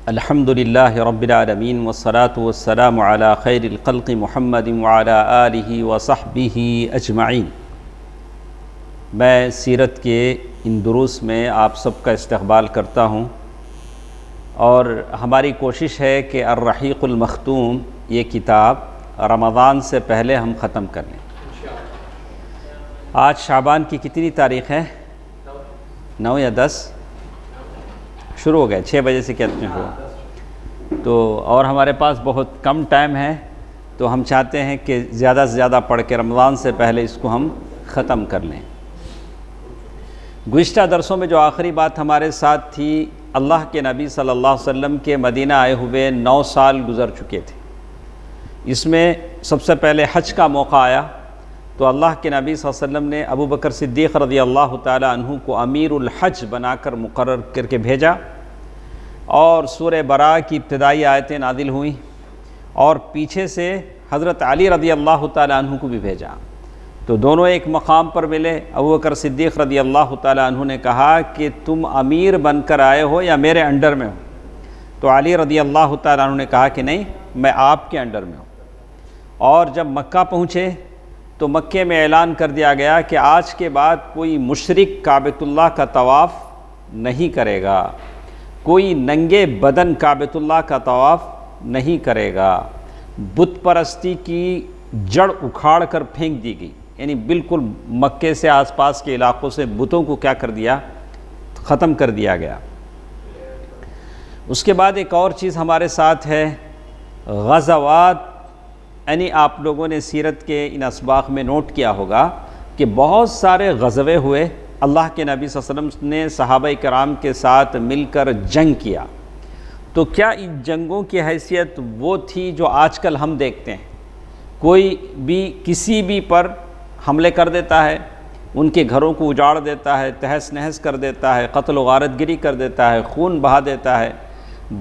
الحمدللہ رب العالمین والصلاة والسلام علی خیر الخلق محمد وعلی آلہ وصحبہ اجمعین۔ میں سیرت کے ان دروس میں آپ سب کا استقبال کرتا ہوں اور ہماری کوشش ہے کہ الرحیق المختوم یہ کتاب رمضان سے پہلے ہم ختم کر لیں۔ آج شعبان کی کتنی تاریخ ہے؟ 9 یا 10 شروع ہو گئے، 6 بجے سے کہتے ہیں تو اور ہمارے پاس بہت کم ٹائم ہے، تو ہم چاہتے ہیں کہ زیادہ سے زیادہ پڑھ کے رمضان سے پہلے اس کو ہم ختم کر لیں۔ گزشتہ درسوں میں جو آخری بات ہمارے ساتھ تھی، اللہ کے نبی صلی اللہ علیہ وسلم کے مدینہ آئے ہوئے 9 سال گزر چکے تھے۔ اس میں سب سے پہلے حج کا موقع آیا تو اللہ کے نبی صلی اللہ علیہ وسلم نے ابو بکر صدیق رضی اللہ تعالی عنہ کو امیر الحج بنا کر مقرر کر کے بھیجا، اور سورہ براء کی ابتدائی آیتیں نازل ہوئیں، اور پیچھے سے حضرت علی رضی اللہ تعالی عنہ کو بھی بھیجا۔ تو دونوں ایک مقام پر ملے۔ ابو بکر صدیق رضی اللہ تعالی عنہ نے کہا کہ تم امیر بن کر آئے ہو یا میرے انڈر میں ہو؟ تو علی رضی اللہ تعالی عنہ نے کہا کہ نہیں، میں آپ کے انڈر میں ہوں۔ اور جب مکہ پہنچے تو مکے میں اعلان کر دیا گیا کہ آج کے بعد کوئی مشرک کعبۃ اللہ کا طواف نہیں کرے گا، کوئی ننگے بدن کعبۃ اللہ کا طواف نہیں کرے گا۔ بت پرستی کی جڑ اکھاڑ کر پھینک دی گئی، یعنی بالکل مکے سے آس پاس کے علاقوں سے بتوں کو کیا کر دیا؟ ختم کر دیا گیا۔ اس کے بعد ایک اور چیز ہمارے ساتھ ہے، غزوات، یعنی آپ لوگوں نے سیرت کے ان اسباق میں نوٹ کیا ہوگا کہ بہت سارے غزوے ہوئے، اللہ کے نبی صلی اللہ علیہ وسلم نے صحابہ کرام کے ساتھ مل کر جنگ کیا۔ تو کیا ان جنگوں کی حیثیت وہ تھی جو آج کل ہم دیکھتے ہیں؟ کوئی بھی کسی بھی پر حملے کر دیتا ہے، ان کے گھروں کو اجاڑ دیتا ہے، تہس نہس کر دیتا ہے، قتل و غارت گری کر دیتا ہے، خون بہا دیتا ہے۔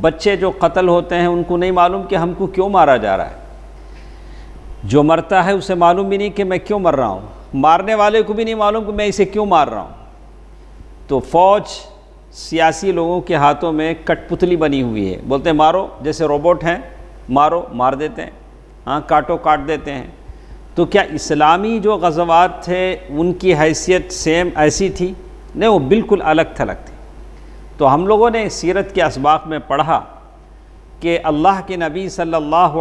بچے جو قتل ہوتے ہیں ان کو نہیں معلوم کہ ہم کو کیوں مارا جا رہا ہے، جو مرتا ہے اسے معلوم بھی نہیں کہ میں کیوں مر رہا ہوں، مارنے والے کو بھی نہیں معلوم کہ میں اسے کیوں مار رہا ہوں۔ تو فوج سیاسی لوگوں کے ہاتھوں میں کٹ پتلی بنی ہوئی ہے، بولتے ہیں مارو، جیسے روبوٹ ہیں، مارو، مار دیتے ہیں، ہاں کاٹو، کاٹ دیتے ہیں۔ تو کیا اسلامی جو غزوات تھے ان کی حیثیت سیم ایسی تھی؟ نہیں، وہ بالکل الگ تھلگ تھی۔ تو ہم لوگوں نے سیرت کے اسباق میں پڑھا کہ اللہ کے نبی صلی اللہ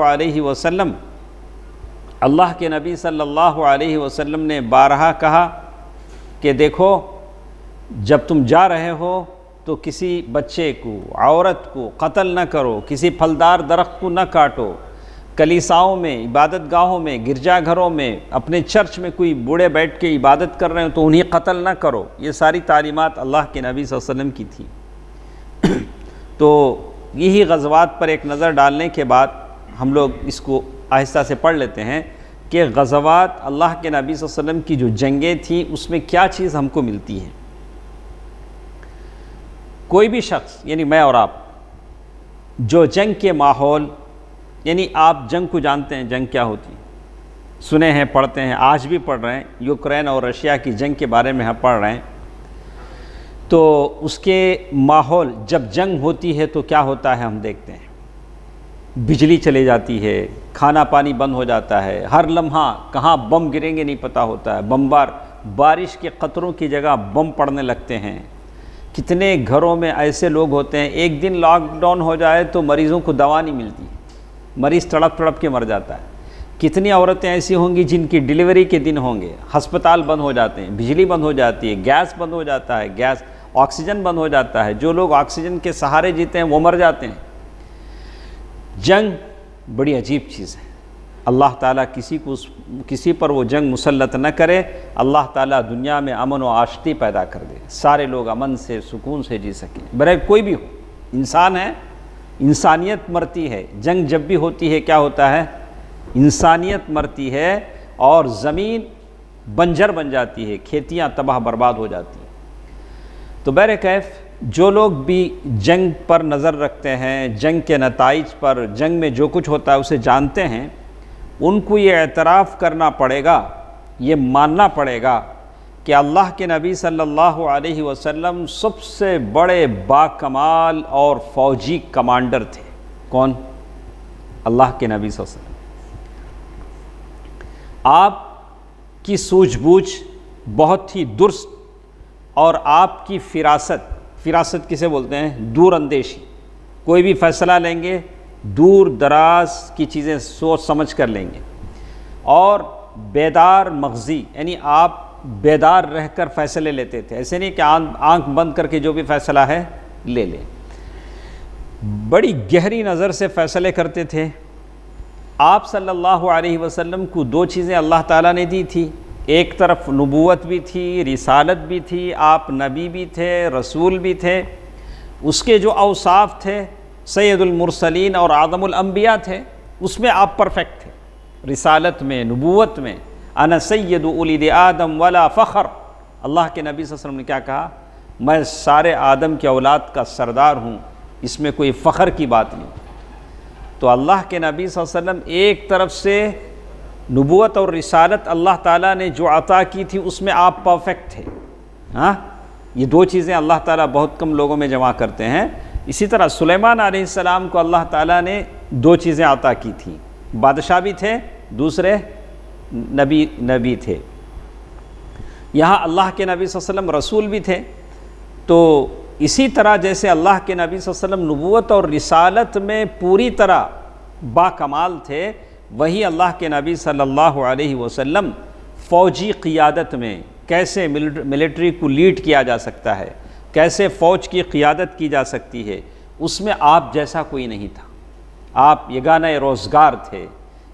علیہ وسلم نے بارہا کہا کہ دیکھو، جب تم جا رہے ہو تو کسی بچے کو، عورت کو قتل نہ کرو، کسی پھلدار درخت کو نہ کاٹو، کلیساؤں میں، عبادت گاہوں میں، گرجا گھروں میں، اپنے چرچ میں کوئی بوڑھے بیٹھ کے عبادت کر رہے ہیں تو انہیں قتل نہ کرو۔ یہ ساری تعلیمات اللہ کے نبی صلی اللہ علیہ وسلم کی تھی۔ تو یہی غزوات پر ایک نظر ڈالنے کے بعد ہم لوگ اس کو آہستہ سے پڑھ لیتے ہیں کہ غزوات، اللہ کے نبی صلی اللہ علیہ وسلم کی جو جنگیں تھیں اس میں کیا چیز ہم کو ملتی ہے۔ کوئی بھی شخص، یعنی میں اور آپ، جو جنگ کے ماحول، یعنی آپ جنگ کو جانتے ہیں، جنگ کیا ہوتی ہے، سنے ہیں، پڑھتے ہیں، آج بھی پڑھ رہے ہیں، یوکرین اور رشیا کی جنگ کے بارے میں ہم پڑھ رہے ہیں۔ تو اس کے ماحول، جب جنگ ہوتی ہے تو کیا ہوتا ہے ہم دیکھتے ہیں، بجلی چلی جاتی ہے، کھانا پانی بند ہو جاتا ہے، ہر لمحہ کہاں بم گریں گے نہیں پتہ ہوتا ہے، بمبار، بارش کے قطروں کی جگہ بم پڑنے لگتے ہیں۔ کتنے گھروں میں ایسے لوگ ہوتے ہیں، ایک دن لاک ڈاؤن ہو جائے تو مریضوں کو دوا نہیں ملتی، مریض تڑپ تڑپ کے مر جاتا ہے۔ کتنی عورتیں ایسی ہوں گی جن کی ڈیلیوری کے دن ہوں گے، ہسپتال بند ہو جاتے ہیں، بجلی بند ہو جاتی ہے، گیس بند ہو جاتا ہے، آکسیجن بند ہو جاتا ہے، جو لوگ آکسیجن کے سہارے جیتے ہیں وہ مر جاتے ہیں۔ جنگ بڑی عجیب چیز ہے، اللہ تعالیٰ کسی پر وہ جنگ مسلط نہ کرے، اللہ تعالیٰ دنیا میں امن و آشتی پیدا کر دے، سارے لوگ امن سے، سکون سے جی سکیں، برائے کوئی بھی ہو، انسان ہے، انسانیت مرتی ہے۔ جنگ جب بھی ہوتی ہے کیا ہوتا ہے؟ انسانیت مرتی ہے اور زمین بنجر بن جاتی ہے، کھیتیاں تباہ برباد ہو جاتی ہیں۔ تو بہرکیف جو لوگ بھی جنگ پر نظر رکھتے ہیں، جنگ کے نتائج پر، جنگ میں جو کچھ ہوتا ہے اسے جانتے ہیں، ان کو یہ اعتراف کرنا پڑے گا، یہ ماننا پڑے گا کہ اللہ کے نبی صلی اللہ علیہ وسلم سب سے بڑے باکمال اور فوجی کمانڈر تھے۔ کون؟ اللہ کے نبی صلی اللہ علیہ وسلم۔ آپ کی سوجھ بوجھ بہت ہی درست، اور آپ کی فراست کسے بولتے ہیں؟ دور اندیشی۔ کوئی بھی فیصلہ لیں گے دور دراز کی چیزیں سوچ سمجھ کر لیں گے، اور بیدار مغزی، یعنی آپ بیدار رہ کر فیصلے لیتے تھے، ایسے نہیں کہ آنکھ بند کر کے جو بھی فیصلہ ہے لے لیں۔ بڑی گہری نظر سے فیصلے کرتے تھے۔ آپ صلی اللہ علیہ وسلم کو دو چیزیں اللہ تعالیٰ نے دی تھی، ایک طرف نبوت بھی تھی، رسالت بھی تھی، آپ نبی بھی تھے، رسول بھی تھے، اس کے جو اوصاف تھے سید المرسلین اور اعظم الانبیاء تھے، اس میں آپ پرفیکٹ تھے، رسالت میں، نبوت میں۔ انا سید اولد آدم ولا فخر، اللہ کے نبی صلی اللہ علیہ وسلم نے کیا کہا؟ میں سارے آدم کے اولاد کا سردار ہوں، اس میں کوئی فخر کی بات نہیں۔ تو اللہ کے نبی صلی اللہ علیہ وسلم ایک طرف سے نبوت اور رسالت اللہ تعالیٰ نے جو عطا کی تھی اس میں آپ پرفیکٹ تھے۔ ہاں، یہ دو چیزیں اللہ تعالیٰ بہت کم لوگوں میں جمع کرتے ہیں۔ اسی طرح سلیمان علیہ السلام کو اللہ تعالیٰ نے دو چیزیں عطا کی تھیں، بادشاہ بھی تھے، دوسرے نبی تھے۔ یہاں اللہ کے نبی صلی اللہ علیہ وسلم رسول بھی تھے۔ تو اسی طرح جیسے اللہ کے نبی صلی اللہ علیہ وسلم نبوت اور رسالت میں پوری طرح باکمال تھے، وہی اللہ کے نبی صلی اللہ علیہ وسلم فوجی قیادت میں کیسے ملٹری کو لیڈ کیا جا سکتا ہے، کیسے فوج کی قیادت کی جا سکتی ہے، اس میں آپ جیسا کوئی نہیں تھا۔ آپ یگانہ روزگار تھے،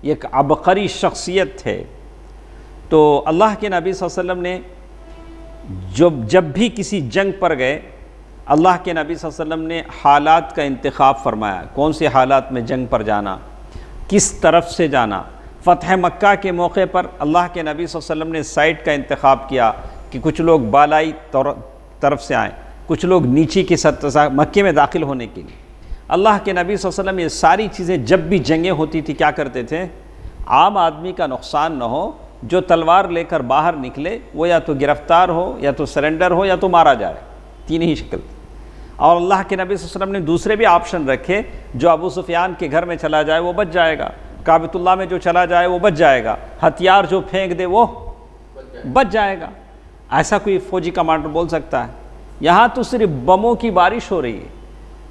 ایک عبقری شخصیت تھے۔ تو اللہ کے نبی صلی اللہ علیہ وسلم نے جب بھی کسی جنگ پر گئے، اللہ کے نبی صلی اللہ علیہ وسلم نے حالات کا انتخاب فرمایا، کون سے حالات میں جنگ پر جانا، کس طرف سے جانا۔ فتح مکہ کے موقع پر اللہ کے نبی صلی اللہ علیہ وسلم نے سائٹ کا انتخاب کیا کہ کچھ لوگ بالائی طرف سے آئیں، کچھ لوگ نیچی کی سطح مکے میں داخل ہونے کے لیے۔ اللہ کے نبی صلی اللہ علیہ وسلم یہ ساری چیزیں جب بھی جنگیں ہوتی تھی کیا کرتے تھے؟ عام آدمی کا نقصان نہ ہو، جو تلوار لے کر باہر نکلے وہ یا تو گرفتار ہو، یا تو سرنڈر ہو، یا تو مارا جائے، تین ہی شکل۔ اور اللہ کے نبی صلی اللہ علیہ وسلم نے دوسرے بھی آپشن رکھے، جو ابو سفیان کے گھر میں چلا جائے وہ بچ جائے گا، کعبۃ اللہ میں جو چلا جائے وہ بچ جائے گا، ہتھیار جو پھینک دے وہ بچ جائے گا۔ ایسا کوئی فوجی کمانڈر بول سکتا ہے؟ یہاں تو صرف بموں کی بارش ہو رہی ہے،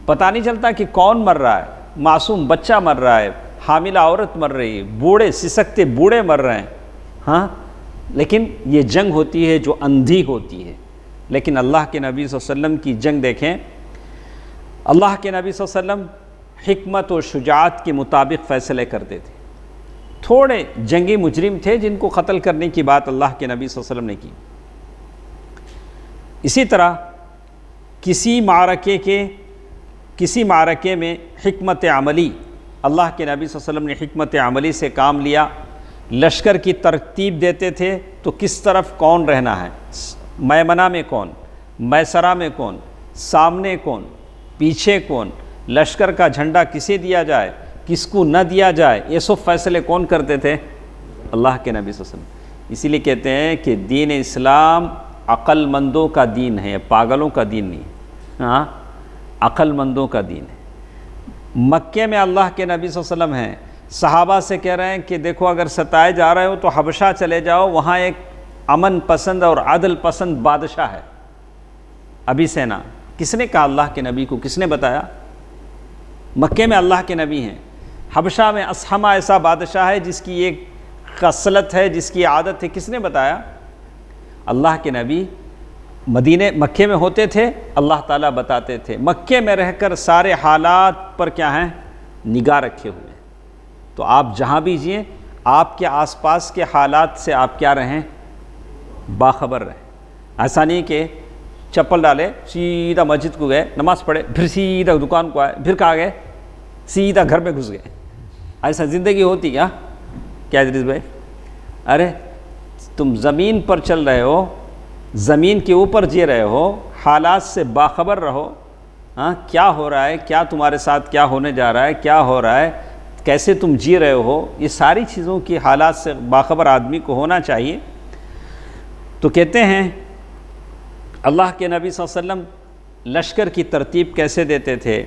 پتہ نہیں چلتا کہ کون مر رہا ہے، معصوم بچہ مر رہا ہے، حاملہ عورت مر رہی ہے، بوڑھے سسکتے بوڑھے مر رہے ہیں۔ ہاں، لیکن یہ جنگ ہوتی ہے جو اندھی ہوتی ہے۔ لیکن اللہ کے نبی صلی اللہ علیہ وسلم کی جنگ دیکھیں، اللہ کے نبی صلی اللہ علیہ وسلم حکمت و شجاعت کے مطابق فیصلے کرتے تھے۔ تھوڑے جنگی مجرم تھے جن کو قتل کرنے کی بات اللہ کے نبی صلی اللہ علیہ وسلم نے کی۔ اسی طرح کسی معرکے میں حکمت عملی، اللہ کے نبی صلی اللہ علیہ وسلم نے حکمت عملی سے کام لیا۔ لشکر کی ترتیب دیتے تھے تو کس طرف کون رہنا ہے، میمنہ میں کون، میسرہ میں کون، سامنے کون، پیچھے کون، لشکر کا جھنڈا کسے دیا جائے، کس کو نہ دیا جائے، یہ سب فیصلے کون کرتے تھے؟ اللہ کے نبی صلی اللہ علیہ وسلم۔ اسی لیے کہتے ہیں کہ دین اسلام عقل مندوں کا دین ہے، پاگلوں کا دین نہیں۔ ہاں، عقل مندوں کا دین ہے۔ مکے میں اللہ کے نبی صلی اللہ علیہ وسلم ہیں، صحابہ سے کہہ رہے ہیں کہ دیکھو اگر ستائے جا رہے ہو تو حبشہ چلے جاؤ، وہاں ایک امن پسند اور عدل پسند بادشاہ ہے، ابی سینا۔ کس نے کہا اللہ کے نبی کو؟ کس نے بتایا؟ مکے میں اللہ کے نبی ہیں، حبشہ میں اسحمہ ایسا بادشاہ ہے جس کی ایک خصلت ہے، جس کی عادت ہے، کس نے بتایا؟ اللہ کے نبی مکے میں ہوتے تھے، اللہ تعالیٰ بتاتے تھے، مکے میں رہ کر سارے حالات پر کیا ہیں؟ نگاہ رکھے ہوئے ہیں۔ تو آپ جہاں بھی جئیں، آپ کے آس پاس کے حالات سے آپ کیا رہیں؟ باخبر رہیں۔ ایسا نہیں کہ چپل ڈالے سیدھا مسجد کو گئے، نماز پڑھے، پھر سیدھا دکان کو آئے، پھر کہاں گئے؟ سیدھا گھر میں گھس گئے۔ ایسا زندگی ہوتی کیا ادریس بھائی؟ ارے تم زمین پر چل رہے ہو، زمین کے اوپر جی رہے ہو، حالات سے باخبر رہو۔ ہاں، کیا ہو رہا ہے، کیا تمہارے ساتھ کیا ہونے جا رہا ہے، کیا ہو رہا ہے، کیسے تم جی رہے ہو، یہ ساری چیزوں کی حالات سے باخبر آدمی کو ہونا چاہیے۔ تو کہتے ہیں اللہ کے نبی صلی اللہ علیہ وسلم لشکر کی ترتیب کیسے دیتے تھے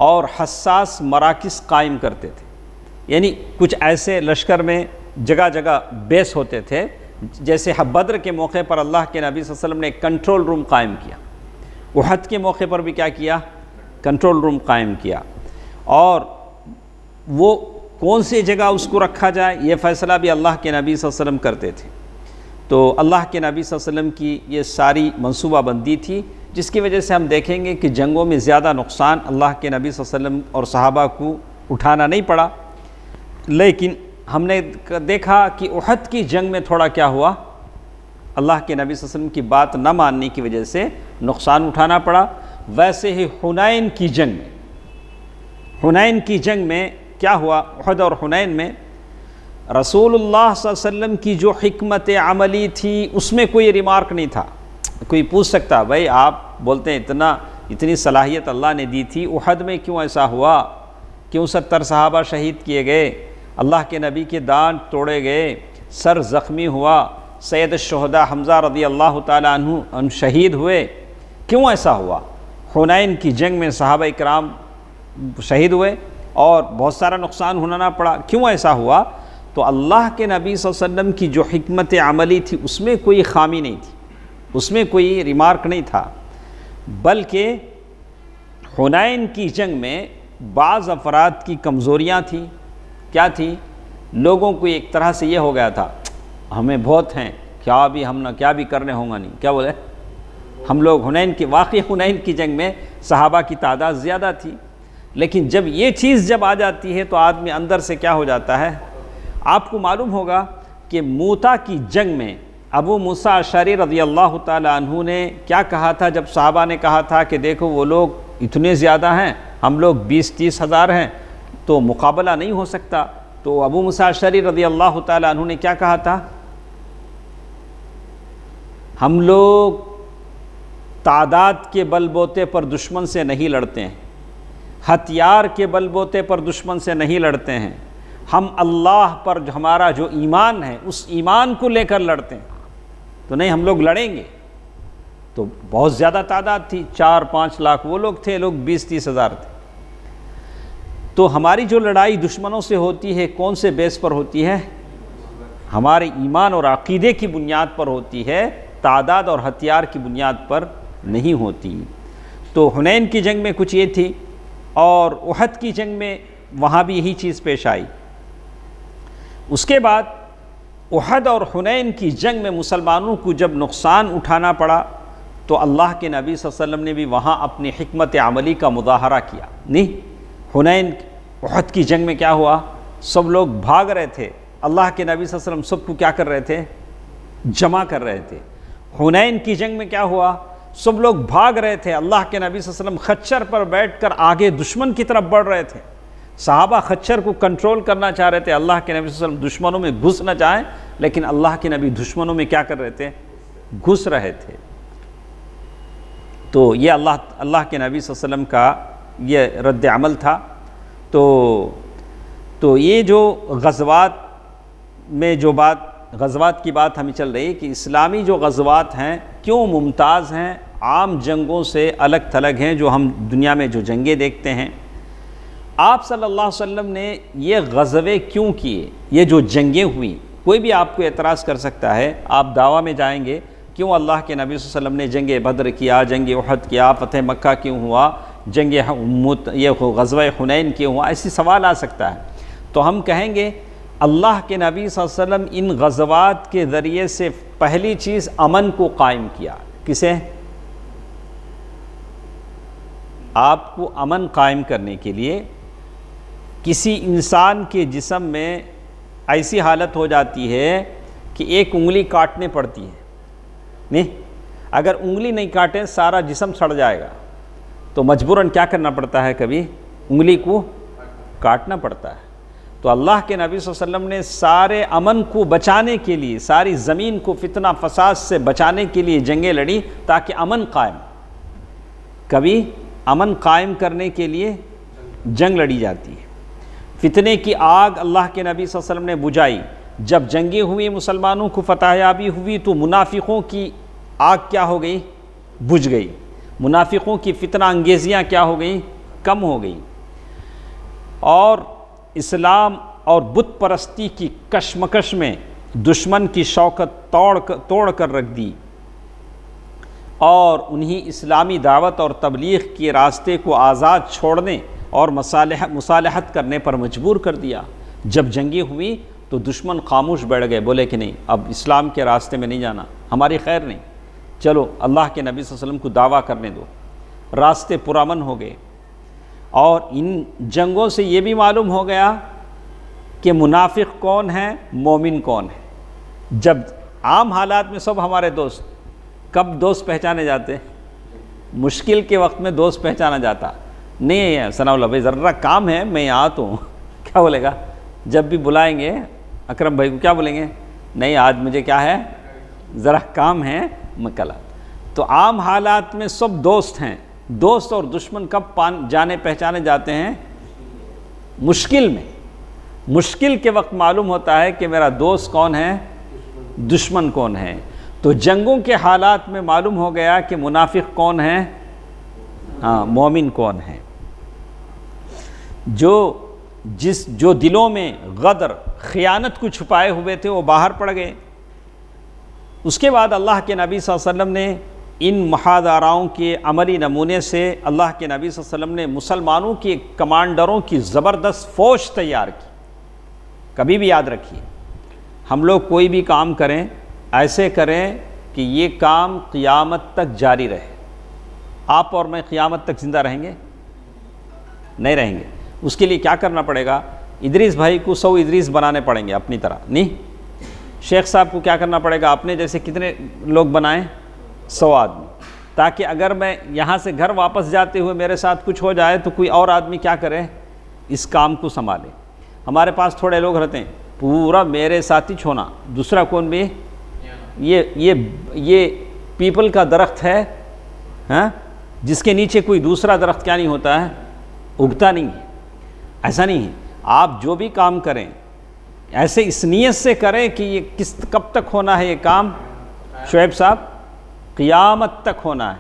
اور حساس مراکز قائم کرتے تھے، یعنی کچھ ایسے لشکر میں جگہ جگہ بیس ہوتے تھے، جیسے بدر کے موقع پر اللہ کے نبی صلی اللہ علیہ وسلم نے ایک کنٹرول روم قائم کیا، احد کے موقع پر بھی کیا کیا، کنٹرول روم قائم کیا، اور وہ کون سی جگہ اس کو رکھا جائے یہ فیصلہ بھی اللہ کے نبی صلی اللہ علیہ وسلم کرتے تھے۔ تو اللہ کے نبی صلی اللہ علیہ وسلم کی یہ ساری منصوبہ بندی تھی، جس کی وجہ سے ہم دیکھیں گے کہ جنگوں میں زیادہ نقصان اللہ کے نبی صلی اللہ علیہ وسلم اور صحابہ کو اٹھانا نہیں پڑا، لیکن ہم نے دیکھا کہ احد کی جنگ میں تھوڑا کیا ہوا، اللہ کے نبی صلی اللہ علیہ وسلم کی بات نہ ماننے کی وجہ سے نقصان اٹھانا پڑا۔ ویسے ہی حنین کی جنگ میں کیا ہوا، احد اور حنین میں رسول اللہ صلی اللہ علیہ وسلم کی جو حکمت عملی تھی اس میں کوئی ریمارک نہیں تھا۔ کوئی پوچھ سکتا بھائی آپ بولتے ہیں اتنی صلاحیت اللہ نے دی تھی، احد میں کیوں ایسا ہوا، کیوں 70 صحابہ شہید کیے گئے، اللہ کے نبی کے دانت توڑے گئے، سر زخمی ہوا، سید الشہداء حمزہ رضی اللہ تعالیٰ عنہ شہید ہوئے، کیوں ایسا ہوا؟ حنین کی جنگ میں صحابہ اکرام شہید ہوئے اور بہت سارا نقصان ہونا پڑا، کیوں ایسا ہوا؟ تو اللہ کے نبی صلی اللہ علیہ وسلم کی جو حکمت عملی تھی اس میں کوئی خامی نہیں تھی، اس میں کوئی ریمارک نہیں تھا، بلکہ حنین کی جنگ میں بعض افراد کی کمزوریاں تھیں۔ کیا تھی؟ لوگوں کو ایک طرح سے یہ ہو گیا تھا ہمیں بہت ہیں، کیا بھی کرنے ہوں گا نہیں، کیا بولے ہم لوگ واقعی حنین کی جنگ میں صحابہ کی تعداد زیادہ تھی، لیکن جب یہ چیز جب آ جاتی ہے تو آدمی اندر سے کیا ہو جاتا ہے۔ آپ کو معلوم ہوگا کہ موتا کی جنگ میں ابو موسیٰ اشعری رضی اللہ تعالی عنہ نے کیا کہا تھا جب صحابہ نے کہا تھا کہ دیکھو وہ لوگ اتنے زیادہ ہیں، ہم لوگ 20-30 ہزار ہیں تو مقابلہ نہیں ہو سکتا، تو ابو موسیٰ اشعری رضی اللہ تعالی عنہ نے کیا کہا تھا، ہم لوگ تعداد کے بل بوتے پر دشمن سے نہیں لڑتے ہیں، ہتھیار کے بل بوتے پر دشمن سے نہیں لڑتے ہیں، ہم اللہ پر ہمارا جو ایمان ہے اس ایمان کو لے کر لڑتے ہیں، تو نہیں ہم لوگ لڑیں گے۔ تو بہت زیادہ تعداد تھی، 4-5 لاکھ وہ لوگ تھے، لوگ 20-30 ہزار تھے۔ تو ہماری جو لڑائی دشمنوں سے ہوتی ہے کون سے بیس پر ہوتی ہے؟ ہمارے ایمان اور عقیدے کی بنیاد پر ہوتی ہے، تعداد اور ہتھیار کی بنیاد پر نہیں ہوتی۔ تو حنین کی جنگ میں کچھ یہ تھی، اور احد کی جنگ میں وہاں بھی یہی چیز پیش آئی۔ اس کے بعد احد اور حنین کی جنگ میں مسلمانوں کو جب نقصان اٹھانا پڑا تو اللہ کے نبی صلی اللہ علیہ وسلم نے بھی وہاں اپنی حکمت عملی کا مظاہرہ کیا۔ حنین احد کی جنگ میں کیا ہوا، سب لوگ بھاگ رہے تھے، اللہ کے نبی صلی اللہ علیہ وسلم سب کو کیا کر رہے تھے، جمع کر رہے تھے۔ حنین کی جنگ میں کیا ہوا، سب لوگ بھاگ رہے تھے، اللہ کے نبی صلی اللہ علیہ وسلم خچر پر بیٹھ کر آگے دشمن کی طرف بڑھ رہے تھے، صحابہ خچر کو کنٹرول کرنا چاہ رہے تھے، اللہ کے نبی صلی اللہ علیہ وسلم دشمنوں میں گھس نہ جائیں، لیکن اللہ کے نبی دشمنوں میں کیا کر رہے تھے، گھس رہے تھے۔ تو یہ اللہ کے نبی صلی اللہ علیہ وسلم کا یہ رد عمل تھا۔ تو یہ جو غزوات کی بات ہمیں چل رہی ہے کہ اسلامی جو غزوات ہیں کیوں ممتاز ہیں، عام جنگوں سے الگ تھلگ ہیں جو ہم دنیا میں جو جنگیں دیکھتے ہیں۔ آپ صلی اللہ علیہ وسلم نے یہ غزوے کیوں کیے، یہ جو جنگیں ہوئیں، کوئی بھی آپ کو اعتراض کر سکتا ہے، آپ دعویٰ میں جائیں گے کیوں اللہ کے نبی صلی اللہ علیہ وسلم نے جنگ بدر کیا، جنگ احد کیا، فتح مکہ کیوں ہوا، یہ غزوہ حنین کیوں ہوا، ایسی سوال آ سکتا ہے۔ تو ہم کہیں گے اللہ کے نبی صلی اللہ علیہ وسلم ان غزوات کے ذریعے سے پہلی چیز امن کو قائم کیا۔ کسے؟ آپ کو امن قائم کرنے کے لیے کسی انسان کے جسم میں ایسی حالت ہو جاتی ہے کہ ایک انگلی کاٹنے پڑتی ہے، نہیں اگر انگلی نہیں کاٹیں سارا جسم سڑ جائے گا، تو مجبوراً کیا کرنا پڑتا ہے، کبھی انگلی کو کاٹنا پڑتا ہے۔ تو اللہ کے نبی صلی اللہ علیہ وسلم نے سارے امن کو بچانے کے لیے، ساری زمین کو فتنہ فساد سے بچانے کے لیے جنگیں لڑی تاکہ امن قائم، کبھی امن قائم کرنے کے لیے جنگ لڑی جاتی ہے۔ فتنے کی آگ اللہ کے نبی صلی اللہ علیہ وسلم نے بجھائی، جب جنگیں ہوئی مسلمانوں کو فتح یابی ہوئی تو منافقوں کی آگ کیا ہو گئی؟ بجھ گئی. منافقوں کی فتنہ انگیزیاں کیا ہو گئیں؟ کم ہو گئی. اور اسلام اور بت پرستی کی کشمکش میں دشمن کی شوکت توڑ کر رکھ دی اور انہیں اسلامی دعوت اور تبلیغ کے راستے کو آزاد چھوڑنے اور مصالحت کرنے پر مجبور کر دیا. جب جنگیں ہوئی تو دشمن خاموش بیٹھ گئے، بولے کہ نہیں اب اسلام کے راستے میں نہیں جانا، ہماری خیر نہیں، چلو اللہ کے نبی صلی اللہ علیہ وسلم کو دعویٰ کرنے دو. راستے پرامن ہو گئے. اور ان جنگوں سے یہ بھی معلوم ہو گیا کہ منافق کون ہے، مومن کون ہے. جب عام حالات میں سب ہمارے دوست، کب دوست پہچانے جاتے؟ مشکل کے وقت میں دوست پہچانا جاتا نہیں ہے. ثناء اللہ بھائی ذرا کام ہے میں آتا ہوں، کیا بولے گا؟ جب بھی بلائیں گے اکرم بھائی کو کیا بولیں گے؟ نہیں آج مجھے کیا ہے، ذرا کام ہے میں کل آتا. تو عام حالات میں سب دوست ہیں. دوست اور دشمن کب جانے پہچانے جاتے ہیں؟ مشکل میں. مشکل کے وقت معلوم ہوتا ہے کہ میرا دوست کون ہے، دشمن کون ہے. تو جنگوں کے حالات میں معلوم ہو گیا کہ منافق کون ہے، ہاں مومن کون ہے. جو دلوں میں غدر خیانت کو چھپائے ہوئے تھے وہ باہر پڑ گئے. اس کے بعد اللہ کے نبی صلی اللہ علیہ وسلم نے ان محاذاراؤں کے عملی نمونے سے اللہ کے نبی صلی اللہ علیہ وسلم نے مسلمانوں کے کمانڈروں کی زبردست فوج تیار کی. کبھی بھی یاد رکھیے ہم لوگ کوئی بھی کام کریں ایسے کریں کہ یہ کام قیامت تک جاری رہے. آپ اور میں قیامت تک زندہ رہیں گے؟ نہیں رہیں گے. اس کے لیے کیا کرنا پڑے گا؟ ادریس بھائی کو 100 ادریس بنانے پڑیں گے اپنی طرح. نہیں، شیخ صاحب کو کیا کرنا پڑے گا؟ اپنے جیسے کتنے لوگ بنائیں؟ 100 آدمی. تاکہ اگر میں یہاں سے گھر واپس جاتے ہوئے میرے ساتھ کچھ ہو جائے تو کوئی اور آدمی کیا کرے؟ اس کام کو سنبھالے. ہمارے پاس تھوڑے لوگ رہتے ہیں پورا میرے ساتھ ہی چھونا، دوسرا کون بھی یہ پیپل کا درخت ہے ہاں جس کے نیچے کوئی دوسرا درخت کیا نہیں ہوتا ہے، اگتا نہیں ہے. ایسا نہیں ہے. آپ جو بھی کام کریں ایسے اس نیت سے کریں کہ یہ کب تک ہونا ہے یہ کام؟ شعیب صاحب قیامت تک ہونا ہے.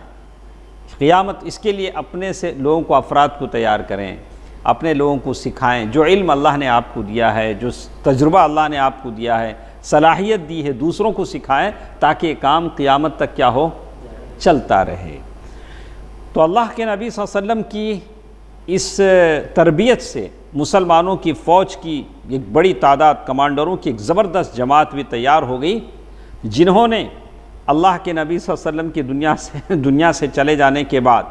قیامت. اس کے لیے اپنے سے لوگوں کو، افراد کو تیار کریں، اپنے لوگوں کو سکھائیں. جو علم اللہ نے آپ کو دیا ہے، جو تجربہ اللہ نے آپ کو دیا ہے، صلاحیت دی ہے، دوسروں کو سکھائیں تاکہ یہ کام قیامت تک کیا ہو، چلتا رہے. تو اللہ کے نبی صلی اللہ علیہ وسلم کی اس تربیت سے مسلمانوں کی فوج کی ایک بڑی تعداد، کمانڈروں کی ایک زبردست جماعت بھی تیار ہو گئی، جنہوں نے اللہ کے نبی صلی اللہ علیہ وسلم کی دنیا سے چلے جانے کے بعد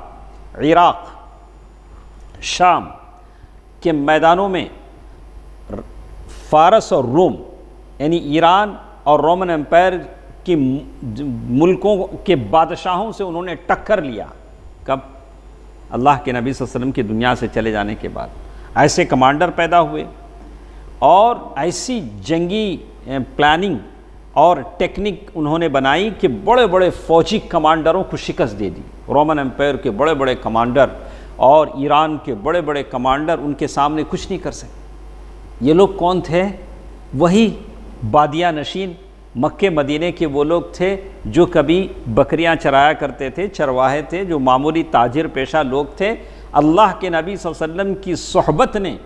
عراق، شام کے میدانوں میں فارس اور روم یعنی ایران اور رومن امپائر کی ملکوں کے بادشاہوں سے انہوں نے ٹکر لیا. کب؟ اللہ کے نبی صلی اللہ علیہ وسلم کی دنیا سے چلے جانے کے بعد. ایسے کمانڈر پیدا ہوئے اور ایسی جنگی پلاننگ اور ٹیکنک انہوں نے بنائی کہ بڑے بڑے فوجی کمانڈروں کو شکست دے دی. رومن امپائر کے بڑے بڑے کمانڈر اور ایران کے بڑے بڑے کمانڈر ان کے سامنے کچھ نہیں کر سکے. یہ لوگ کون تھے؟ وہی بادیہ نشین مکے مدینے کے وہ لوگ تھے جو کبھی بکریاں چرایا کرتے تھے، چرواہے تھے، جو معمولی تاجر پیشہ لوگ تھے. اللہ کے نبی صلی اللہ علیہ وسلم کی صحبت نے،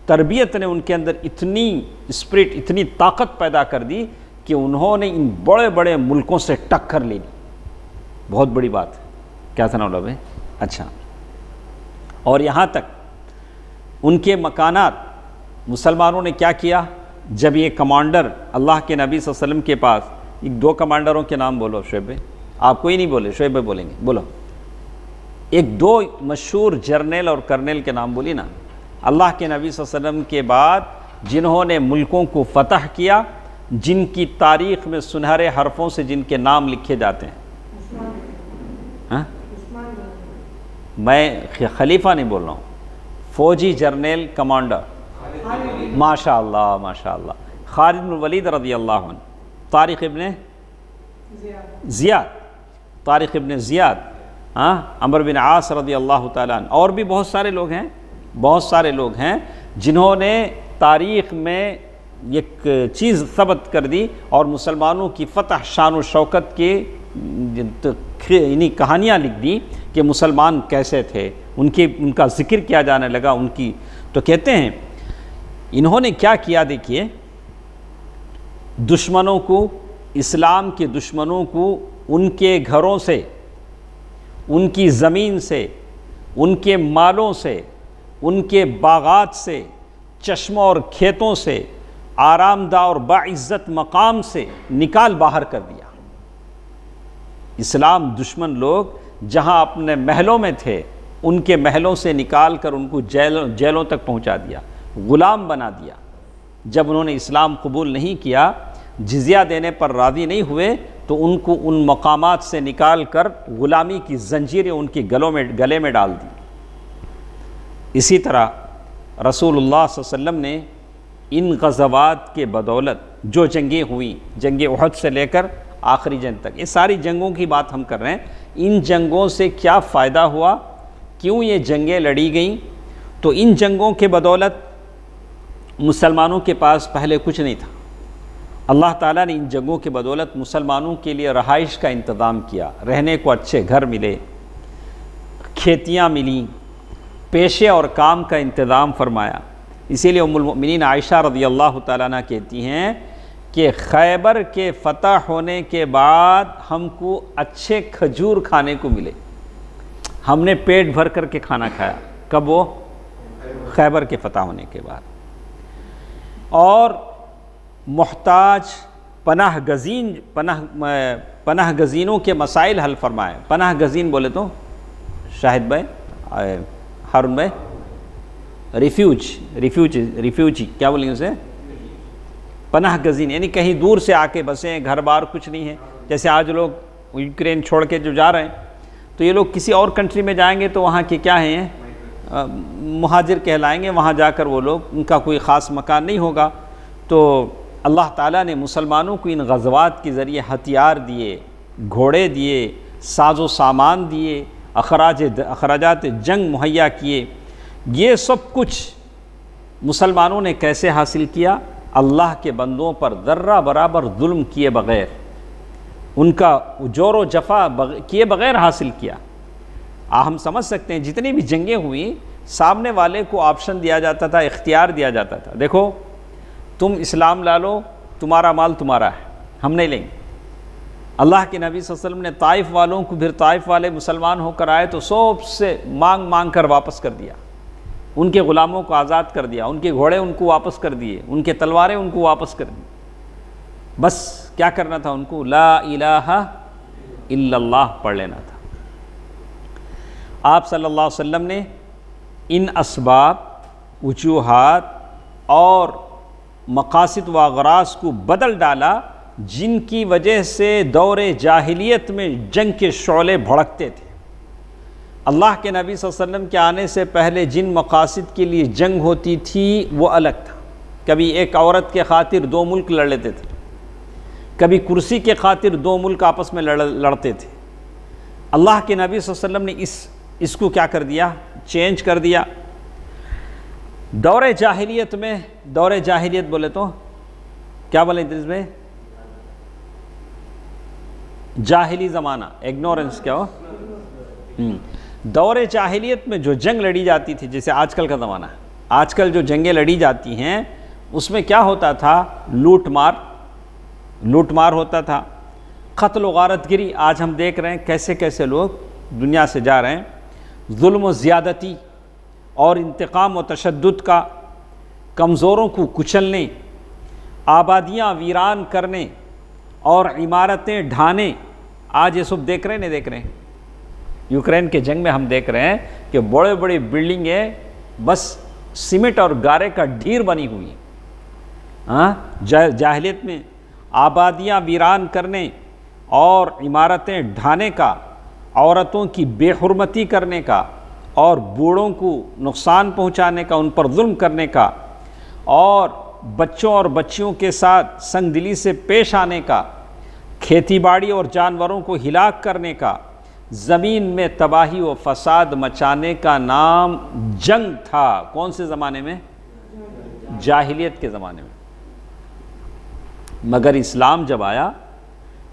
تربیت نے ان کے اندر اتنی اسپرٹ، اتنی طاقت پیدا کر دی کہ انہوں نے ان بڑے بڑے ملکوں سے ٹکر لے لی. بہت بڑی بات ہے. کیا تھا نا بھائی؟ اچھا. اور یہاں تک ان کے مکانات مسلمانوں نے کیا کیا؟ جب یہ کمانڈر اللہ کے نبی صلی اللہ علیہ وسلم کے پاس، ایک 2 کمانڈروں کے نام بولو شعیب بھائی. آپ کوئی نہیں بولے، شعیب بھائی بولیں گے. بولو ایک 2 مشہور جرنیل اور کرنیل کے نام بولی نا. اللہ کے نبی صلی اللہ علیہ وسلم کے بعد جنہوں نے ملکوں کو فتح کیا، جن کی تاریخ میں سنہرے حرفوں سے جن کے نام لکھے جاتے ہیں. ہاں میں خلیفہ نہیں بول رہا ہوں، فوجی جرنیل کمانڈر. ماشاء اللہ ماشاء اللہ. خالد بن ولید رضی اللہ عنہ، طارق ابن زیاد، طارق ابن زیاد، عمرو بن عاص رضی اللہ تعالیٰ عنہ. اور بھی بہت سارے لوگ ہیں، بہت سارے لوگ ہیں جنہوں نے تاریخ میں ایک چیز ثبت کر دی اور مسلمانوں کی فتح، شان و شوکت کے یعنی کہانیاں لکھ دی کہ مسلمان کیسے تھے، ان کا ذکر کیا جانے لگا ان کی. تو کہتے ہیں انہوں نے کیا کیا، دیکھیے دشمنوں کو، اسلام کے دشمنوں کو ان کے گھروں سے، ان کی زمین سے، ان کے مالوں سے، ان کے باغات سے، چشموں اور کھیتوں سے، آرام دہ اور باعزت مقام سے نکال باہر کر دیا. اسلام دشمن لوگ جہاں اپنے محلوں میں تھے ان کے محلوں سے نکال کر ان کو جیلوں تک پہنچا دیا، غلام بنا دیا. جب انہوں نے اسلام قبول نہیں کیا، جزیہ دینے پر راضی نہیں ہوئے، تو ان کو ان مقامات سے نکال کر غلامی کی زنجیریں ان کے گلے میں ڈال دی. اسی طرح رسول اللہ صلی اللہ علیہ وسلم نے ان غزوات کے بدولت جو جنگیں ہوئیں، جنگ احد سے لے کر آخری جنگ تک، یہ ساری جنگوں کی بات ہم کر رہے ہیں. ان جنگوں سے کیا فائدہ ہوا، کیوں یہ جنگیں لڑی گئیں؟ تو ان جنگوں کے بدولت مسلمانوں کے پاس پہلے کچھ نہیں تھا. اللہ تعالیٰ نے ان جنگوں کے بدولت مسلمانوں کے لیے رہائش کا انتظام کیا، رہنے کو اچھے گھر ملے، کھیتیاں ملیں، پیشے اور کام کا انتظام فرمایا. اسی لیے ام المؤمنین عائشہ رضی اللہ تعالیٰ عنہ کہتی ہیں کہ خیبر کے فتح ہونے کے بعد ہم کو اچھے کھجور کھانے کو ملے، ہم نے پیٹ بھر کر کے کھانا کھایا. کب؟ وہ خیبر کے فتح ہونے کے بعد. اور محتاج پناہ گزینوں کے مسائل حل فرمائے. پناہ گزین بولے تو شاہد بھائی، ہارون بھائی، ریفیوجی کیا بولیں گے اسے؟ پناہ گزین، یعنی کہیں دور سے آ کے بسیں، گھر بار کچھ نہیں ہے. جیسے آج لوگ یوکرین چھوڑ کے جو جا رہے ہیں، تو یہ لوگ کسی اور کنٹری میں جائیں گے تو وہاں کے کیا ہیں، مہاجر کہلائیں گے. وہاں جا کر وہ لوگ، ان کا کوئی خاص مکان نہیں ہوگا. تو اللہ تعالیٰ نے مسلمانوں کو ان غزوات کے ذریعے ہتھیار دیے، گھوڑے دیے، ساز و سامان دیے، اخراجات جنگ مہیا کیے. یہ سب کچھ مسلمانوں نے کیسے حاصل کیا؟ اللہ کے بندوں پر ذرہ برابر ظلم کیے بغیر، ان کا جور و جفا کیے بغیر حاصل کیا. ہم سمجھ سکتے ہیں جتنی بھی جنگیں ہوئیں، سامنے والے کو آپشن دیا جاتا تھا، اختیار دیا جاتا تھا. دیکھو تم اسلام لا لو، تمہارا مال تمہارا ہے، ہم نہیں لیں گے. اللہ کے نبی صلی اللہ علیہ وسلم نے طائف والوں کو، پھر طائف والے مسلمان ہو کر آئے تو سب سے مانگ کر واپس کر دیا. ان کے غلاموں کو آزاد کر دیا، ان کے گھوڑے ان کو واپس کر دیے، ان کے تلواریں ان کو واپس کر دی. بس کیا کرنا تھا ان کو؟ لا الہ الا اللہ پڑھ لینا تھا. آپ صلی اللہ علیہ وسلم نے ان اسباب، وجوہات اور مقاصد و اغراض کو بدل ڈالا جن کی وجہ سے دور جاہلیت میں جنگ کے شعلے بھڑکتے تھے. اللہ کے نبی صلی اللہ علیہ وسلم کے آنے سے پہلے جن مقاصد کے لیے جنگ ہوتی تھی وہ الگ تھا. کبھی ایک عورت کے خاطر دو ملک لڑ لیتے تھے، کبھی کرسی کے خاطر دو ملک آپس میں لڑتے تھے. اللہ کے نبی صلی اللہ علیہ وسلم نے اس کو کیا کر دیا؟ چینج کر دیا. دور جاہلیت میں، دور جاہلیت بولے تو کیا بولیں ادریس میں؟ جاہلی زمانہ، اگنورنس کیا ہو؟ دور جاہلیت میں جو جنگ لڑی جاتی تھی، جیسے آج کل کا زمانہ ہے، آج کل جو جنگیں لڑی جاتی ہیں اس میں کیا ہوتا تھا؟ لوٹ مار ہوتا تھا، قتل و غارت گری. آج ہم دیکھ رہے ہیں کیسے کیسے لوگ دنیا سے جا رہے ہیں. ظلم و زیادتی اور انتقام و تشدد کا، کمزوروں کو کچلنے، آبادیاں ویران کرنے اور عمارتیں ڈھانے. آج یہ سب دیکھ رہے ہیں نہیں دیکھ رہے ہیں؟ یوکرین کے جنگ میں ہم دیکھ رہے ہیں کہ بڑے بڑے بلڈنگیں بس سیمنٹ اور گارے کا ڈھیر بنی ہوئی ہیں. جاہلیت میں آبادیاں ویران کرنے اور عمارتیں ڈھانے کا، عورتوں کی بے حرمتی کرنے کا اور بوڑھوں کو نقصان پہنچانے کا، ان پر ظلم کرنے کا، اور بچوں اور بچیوں کے ساتھ سنگ دلی سے پیش آنے کا، کھیتی باڑی اور جانوروں کو ہلاک کرنے کا، زمین میں تباہی و فساد مچانے کا نام جنگ تھا. کون سے زمانے میں؟ جاہلیت کے زمانے میں. مگر اسلام جب آیا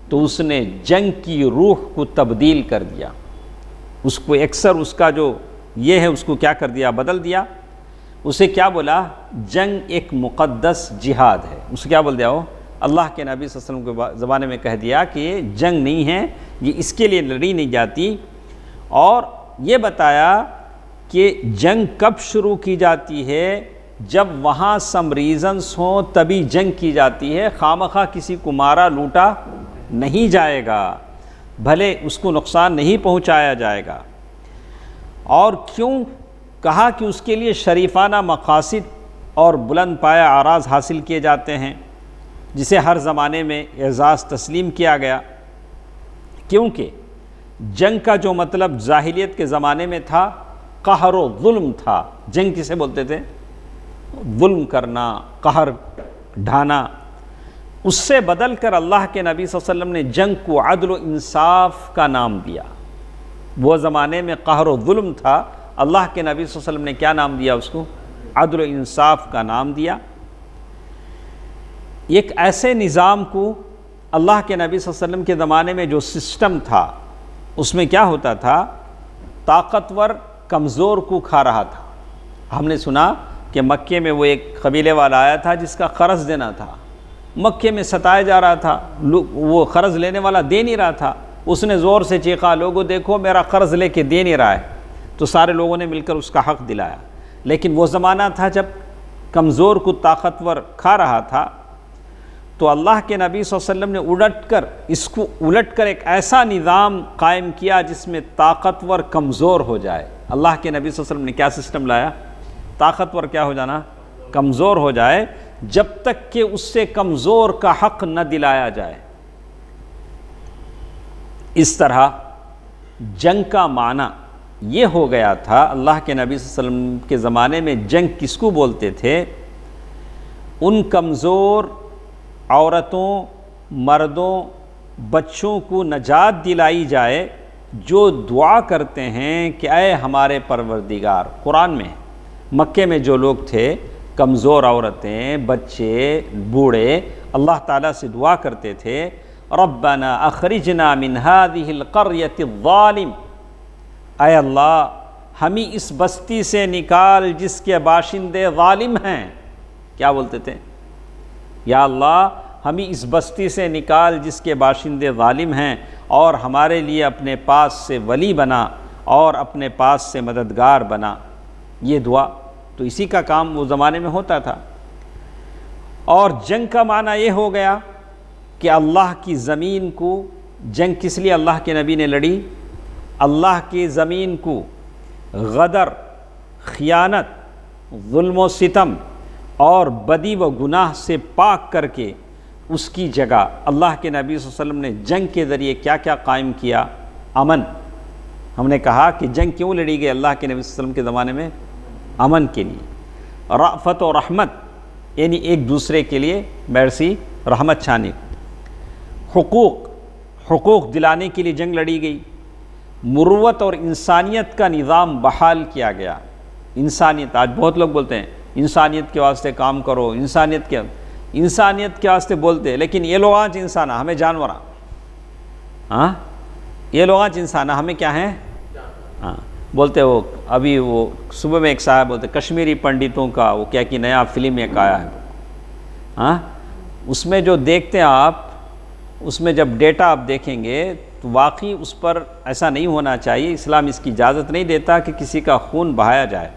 تو اس نے جنگ کی روح کو تبدیل کر دیا، اس کو اکثر اس کا جو یہ ہے اس کو کیا کر دیا، بدل دیا۔ اسے کیا بولا؟ جنگ ایک مقدس جہاد ہے۔ اسے کیا بول دیا؟ وہ اللہ کے نبی صلی اللہ علیہ وسلم کے زمانے میں کہہ دیا کہ یہ جنگ نہیں ہے، یہ اس کے لیے لڑی نہیں جاتی، اور یہ بتایا کہ جنگ کب شروع کی جاتی ہے، جب وہاں سم ریزنز ہوں تبھی جنگ کی جاتی ہے، خامخواہ کسی کو مارا لوٹا نہیں جائے گا، بھلے اس کو نقصان نہیں پہنچایا جائے گا۔ اور کیوں کہا کہ اس کے لیے شریفانہ مقاصد اور بلند پایہ اعراض حاصل کیے جاتے ہیں، جسے ہر زمانے میں اعزاز تسلیم کیا گیا، کیونکہ جنگ کا جو مطلب جاہلیت کے زمانے میں تھا قہر و ظلم تھا۔ جنگ کسے بولتے تھے؟ ظلم کرنا، قہر ڈھانا۔ اس سے بدل کر اللہ کے نبی صلی اللہ علیہ وسلم نے جنگ کو عدل و انصاف کا نام دیا۔ وہ زمانے میں قہر و ظلم تھا، اللہ کے نبی صلی اللہ علیہ وسلم نے کیا نام دیا اس کو؟ عدل و انصاف کا نام دیا۔ ایک ایسے نظام کو اللہ کے نبی صلی اللہ علیہ وسلم کے زمانے میں جو سسٹم تھا، اس میں کیا ہوتا تھا؟ طاقتور کمزور کو کھا رہا تھا۔ ہم نے سنا کہ مکے میں وہ ایک قبیلے والا آیا تھا جس کا قرض دینا تھا، مکے میں ستایا جا رہا تھا، وہ قرض لینے والا دے نہیں رہا تھا، اس نے زور سے چیخا، لوگوں دیکھو میرا قرض لے کے دے نہیں رہا ہے، تو سارے لوگوں نے مل کر اس کا حق دلایا۔ لیکن وہ زمانہ تھا جب کمزور کو طاقتور کھا رہا تھا، تو اللہ کے نبی صلی اللہ علیہ وسلم نے اس کو الٹ کر ایک ایسا نظام قائم کیا جس میں طاقتور کمزور ہو جائے۔ اللہ کے نبی صلی اللہ علیہ وسلم نے کیا سسٹم لایا؟ طاقتور کیا ہو جانا؟ کمزور ہو جائے، جب تک کہ اس سے کمزور کا حق نہ دلایا جائے۔ اس طرح جنگ کا معنی یہ ہو گیا تھا، اللہ کے نبی صلی اللہ علیہ وسلم کے زمانے میں جنگ کس کو بولتے تھے؟ ان کمزور عورتوں، مردوں، بچوں کو نجات دلائی جائے جو دعا کرتے ہیں کہ اے ہمارے پروردگار۔ قرآن میں مکے میں جو لوگ تھے، کمزور عورتیں، بچے، بوڑھے، اللہ تعالیٰ سے دعا کرتے تھے، ربنا اخرجنا من هذه القرية الظالم، اے اللہ ہمیں اس بستی سے نکال جس کے باشندے ظالم ہیں۔ کیا بولتے تھے؟ یا اللہ ہمیں اس بستی سے نکال جس کے باشندے ظالم ہیں، اور ہمارے لیے اپنے پاس سے ولی بنا اور اپنے پاس سے مددگار بنا۔ یہ دعا تو اسی کا کام وہ زمانے میں ہوتا تھا۔ اور جنگ کا معنی یہ ہو گیا کہ اللہ کی زمین کو، جنگ کس لیے اللہ کے نبی نے لڑی؟ اللہ کی زمین کو غدر، خیانت، ظلم و ستم اور بدی و گناہ سے پاک کر کے اس کی جگہ اللہ کے نبی صلی اللہ علیہ وسلم نے جنگ کے ذریعے کیا کیا قائم کیا؟ امن۔ ہم نے کہا کہ جنگ کیوں لڑی گئی اللہ کے نبی صلی اللہ علیہ وسلم کے زمانے میں؟ امن کے لیے، رأفت و رحمت، یعنی ایک دوسرے کے لیے بیرسی رحمت چھانے، حقوق دلانے کے لیے جنگ لڑی گئی، مروت اور انسانیت کا نظام بحال کیا گیا۔ انسانیت، آج بہت لوگ بولتے ہیں انسانیت کے واسطے کام کرو، انسانیت کے واسطے بولتے ہیں، لیکن یہ لوگ آج انسان ہمیں جانور، ہاں یہ لوگ آج انسان ہمیں کیا ہیں؟ ہاں بولتے وہ ابھی وہ صبح میں ایک صاحب بولتے کشمیری پنڈتوں کا وہ کیا کہ نیا فلم ایک آیا ہے، ہاں اس میں جو دیکھتے ہیں آپ، اس میں جب ڈیٹا آپ دیکھیں گے تو واقعی اس پر ایسا نہیں ہونا چاہیے۔ اسلام اس کی اجازت نہیں دیتا کہ کسی کا خون بہایا جائے۔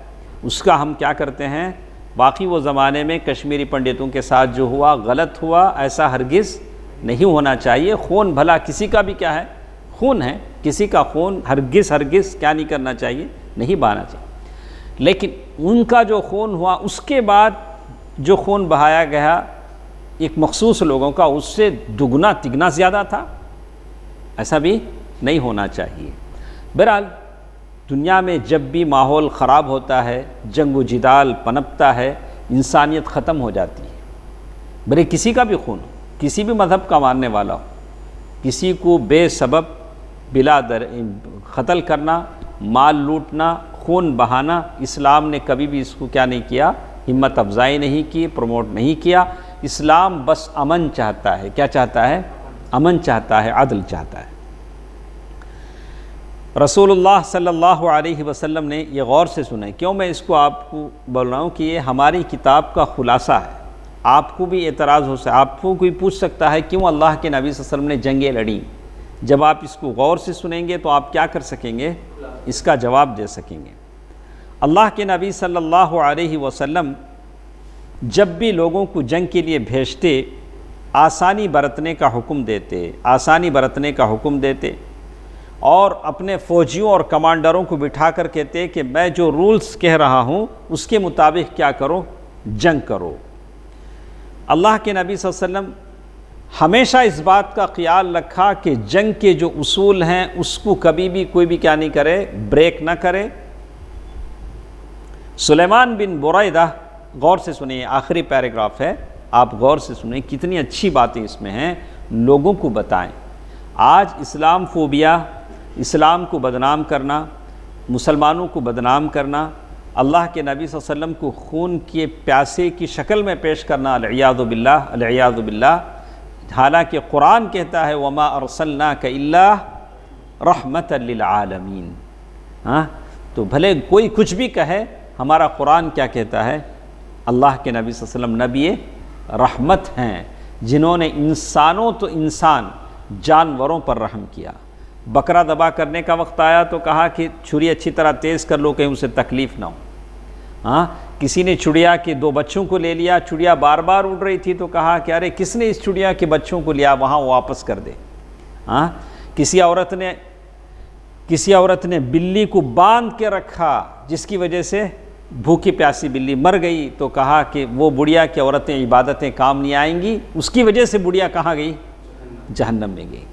اس کا ہم کیا کرتے ہیں؟ باقی وہ زمانے میں کشمیری پنڈتوں کے ساتھ جو ہوا غلط ہوا، ایسا ہرگز نہیں ہونا چاہیے۔ خون بھلا کسی کا بھی کیا ہے؟ خون ہے، کسی کا خون ہرگز کیا نہیں کرنا چاہیے؟ نہیں بہانا چاہیے۔ لیکن ان کا جو خون ہوا اس کے بعد جو خون بہایا گیا ایک مخصوص لوگوں کا، اس سے دگنا تگنا زیادہ تھا، ایسا بھی نہیں ہونا چاہیے۔ بہرحال دنیا میں جب بھی ماحول خراب ہوتا ہے، جنگ و جدال پنپتا ہے، انسانیت ختم ہو جاتی ہے۔ بھلے کسی کا بھی خون ہو، کسی بھی مذہب کا ماننے والا ہو، کسی کو بے سبب بلا قتل کرنا، مال لوٹنا، خون بہانا، اسلام نے کبھی بھی اس کو کیا نہیں کیا؟ ہمت افزائی نہیں کی، پروموٹ نہیں کیا۔ اسلام بس امن چاہتا ہے۔ کیا چاہتا ہے؟ امن چاہتا ہے، عدل چاہتا ہے۔ رسول اللہ صلی اللہ علیہ وسلم نے، یہ غور سے سنیں، کیوں میں اس کو آپ کو بول رہا ہوں کہ یہ ہماری کتاب کا خلاصہ ہے۔ آپ کو بھی اعتراض ہو سکتا ہے، آپ کو کوئی پوچھ سکتا ہے کیوں اللہ کے نبی صلی اللہ علیہ وسلم نے جنگیں لڑیں۔ جب آپ اس کو غور سے سنیں گے تو آپ کیا کر سکیں گے؟ اس کا جواب دے سکیں گے۔ اللہ کے نبی صلی اللہ علیہ وسلم جب بھی لوگوں کو جنگ کے لیے بھیجتے، آسانی برتنے کا حکم دیتے، آسانی برتنے کا حکم دیتے، اور اپنے فوجیوں اور کمانڈروں کو بٹھا کر کہتے کہ میں جو رولز کہہ رہا ہوں اس کے مطابق کیا کرو؟ جنگ کرو۔ اللہ کے نبی صلی اللہ علیہ وسلم ہمیشہ اس بات کا خیال رکھا کہ جنگ کے جو اصول ہیں اس کو کبھی بھی کوئی بھی کیا نہیں کرے؟ بریک نہ کرے۔ سلیمان بن بریدہ، غور سے سنیں، آخری پیراگراف ہے، آپ غور سے سنیں، کتنی اچھی باتیں اس میں ہیں، لوگوں کو بتائیں۔ آج اسلام فوبیا، اسلام کو بدنام کرنا، مسلمانوں کو بدنام کرنا، اللہ کے نبی صلی اللہ علیہ وسلم کو خون کے پیاسے کی شکل میں پیش کرنا، العیاذ باللہ، العیاذ باللہ، حالانکہ قرآن کہتا ہے وَمَا أَرْسَلْنَاكَ إِلَّا رَحْمَةً لِلْعَالَمِينَ۔ ہاں، تو بھلے کوئی کچھ بھی کہے، ہمارا قرآن کیا کہتا ہے؟ اللہ کے نبی صلی اللہ علیہ وسلم نبی رحمت ہیں، جنہوں نے انسانوں تو انسان، جانوروں پر رحم کیا۔ بکرا ذبح کرنے کا وقت آیا تو کہا کہ چھری اچھی طرح تیز کر لو، کہیں اسے تکلیف نہ ہو۔ ہاں، کسی نے چڑیا کے 2 بچوں کو لے لیا، چڑیا بار بار اڑ رہی تھی تو کہا کہ ارے کس نے اس چڑیا کے بچوں کو لیا، وہاں واپس کر دے۔ ہاں، کسی عورت نے بلی کو باندھ کے رکھا، جس کی وجہ سے بھوکی پیاسی بلی مر گئی، تو کہا کہ وہ بڑھیا کی عورتیں عبادتیں کام نہیں آئیں گی، اس کی وجہ سے بڑھیا کہاں گئی؟ جہنم میں گئی۔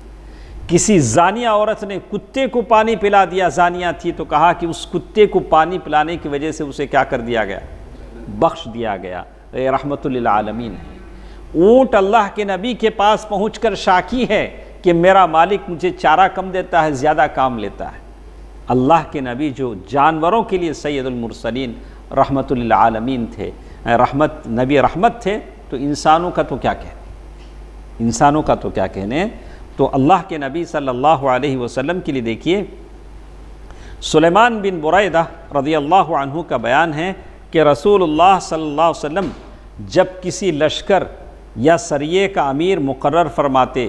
کسی زانیہ عورت نے کتے کو پانی پلا دیا، زانیہ تھی، تو کہا کہ اس کتے کو پانی پلانے کی وجہ سے اسے کیا کر دیا گیا؟ بخش دیا گیا۔ اے رحمت للعالمین ہے۔ اونٹ اللہ کے نبی کے پاس پہنچ کر شاکی ہے کہ میرا مالک مجھے چارہ کم دیتا ہے، زیادہ کام لیتا ہے۔ اللہ کے نبی جو جانوروں کے لیے سید المرسلین رحمت للعالمین تھے، نبی رحمت تھے، تو انسانوں کا تو کیا کہنے، انسانوں کا تو کیا کہنے۔ تو اللہ کے نبی صلی اللہ علیہ وسلم کے لیے دیکھیے، سلیمان بن بریدہ رضی اللہ عنہ کا بیان ہے کہ رسول اللہ صلی اللہ علیہ وسلم جب کسی لشکر یا سریے کا امیر مقرر فرماتے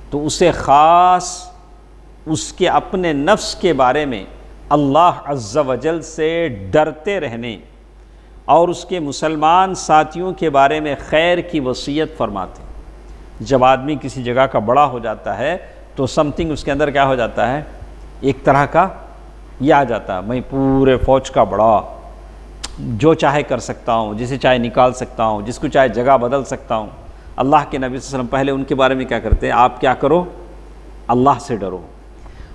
تو اسے خاص اس کے اپنے نفس کے بارے میں اللہ عز و جل سے ڈرتے رہنے اور اس کے مسلمان ساتھیوں کے بارے میں خیر کی وصیت فرماتے۔ جب آدمی کسی جگہ کا بڑا ہو جاتا ہے تو سمتھنگ اس کے اندر کیا ہو جاتا ہے؟ ایک طرح کا یہ آ جاتا ہے، میں پورے فوج کا بڑا، جو چاہے کر سکتا ہوں، جسے چاہے نکال سکتا ہوں، جس کو چاہے جگہ بدل سکتا ہوں۔ اللہ کے نبی صلی اللہ علیہ وسلم پہلے ان کے بارے میں کیا کرتے ہیں؟ آپ کیا کرو؟ اللہ سے ڈرو،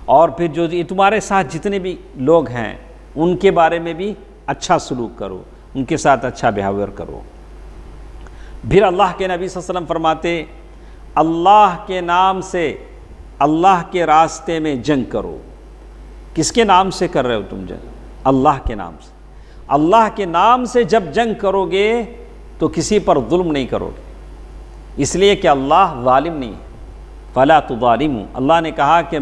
اور پھر جو یہ تمہارے ساتھ جتنے بھی لوگ ہیں ان کے بارے میں بھی اچھا سلوک کرو، ان کے ساتھ اچھا بیہیویئر کرو۔ پھر اللہ کے نبی صلی اللہ علیہ وسلم فرماتے اللہ کے نام سے اللہ کے راستے میں جنگ کرو۔ کس کے نام سے کر رہے ہو تم جنگ؟ اللہ کے نام سے۔ اللہ کے نام سے جب جنگ کرو گے تو کسی پر ظلم نہیں کرو گے، اس لیے کہ اللہ ظالم نہیں ہے۔ فلا تظالموا، اللہ نے کہا کہ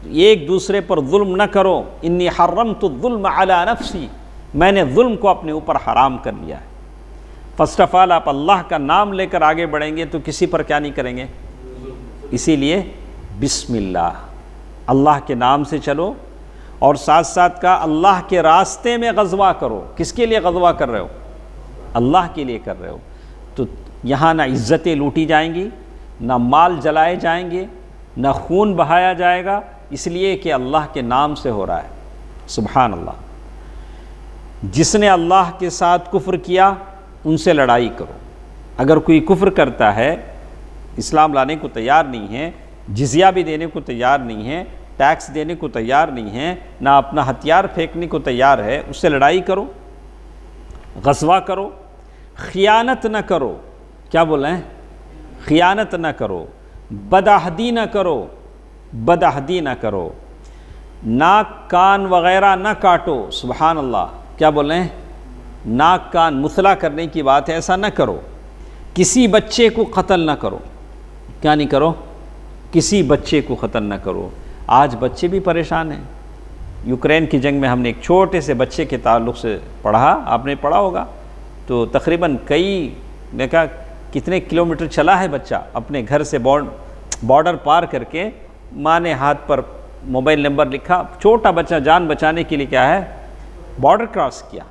ایک دوسرے پر ظلم نہ کرو، انی حرمت الظلم علی نفسی، میں نے ظلم کو اپنے اوپر حرام کر لیا ہے۔ فرسٹ آف آل آپ اللہ کا نام لے کر آگے بڑھیں گے تو کسی پر کیا نہیں کریں گے؟ اسی لیے بسم اللہ، اللہ کے نام سے چلو، اور ساتھ ساتھ کا اللہ کے راستے میں غزوہ کرو۔ کس کے لیے غزوہ کر رہے ہو؟ اللہ کے لیے کر رہے ہو۔ تو یہاں نہ عزتیں لوٹی جائیں گی، نہ مال جلائے جائیں گے، نہ خون بہایا جائے گا، اس لیے کہ اللہ کے نام سے ہو رہا ہے۔ سبحان اللہ۔ جس نے اللہ کے ساتھ کفر کیا ان سے لڑائی کرو۔ اگر کوئی کفر کرتا ہے، اسلام لانے کو تیار نہیں ہے، جزیہ بھی دینے کو تیار نہیں ہے، ٹیکس دینے کو تیار نہیں ہے، نہ اپنا ہتھیار پھینکنے کو تیار ہے، اس سے لڑائی کرو، غزوہ کرو، خیانت نہ کرو۔ کیا بولے ہیں؟ خیانت نہ کرو، بدعہدی نہ کرو، بدعہدی نہ کرو، ناک کان وغیرہ نہ کاٹو۔ سبحان اللہ۔ کیا بولے ہیں؟ ناک کان مثلا کرنے کی بات ہے، ایسا نہ کرو۔ کسی بچے کو قتل نہ کرو. کیا نہیں کرو؟ کسی بچے کو قتل نہ کرو. آج بچے بھی پریشان ہیں. یوکرین کی جنگ میں ہم نے ایک چھوٹے سے بچے کے تعلق سے پڑھا، آپ نے پڑھا ہوگا، تو تقریباً دیکھا کتنے کلومیٹر چلا ہے بچہ اپنے گھر سے بارڈر پار کر کے، ماں نے ہاتھ پر موبائل نمبر لکھا، چھوٹا بچہ جان بچانے کے لیے کیا ہے بارڈر کراس کیا،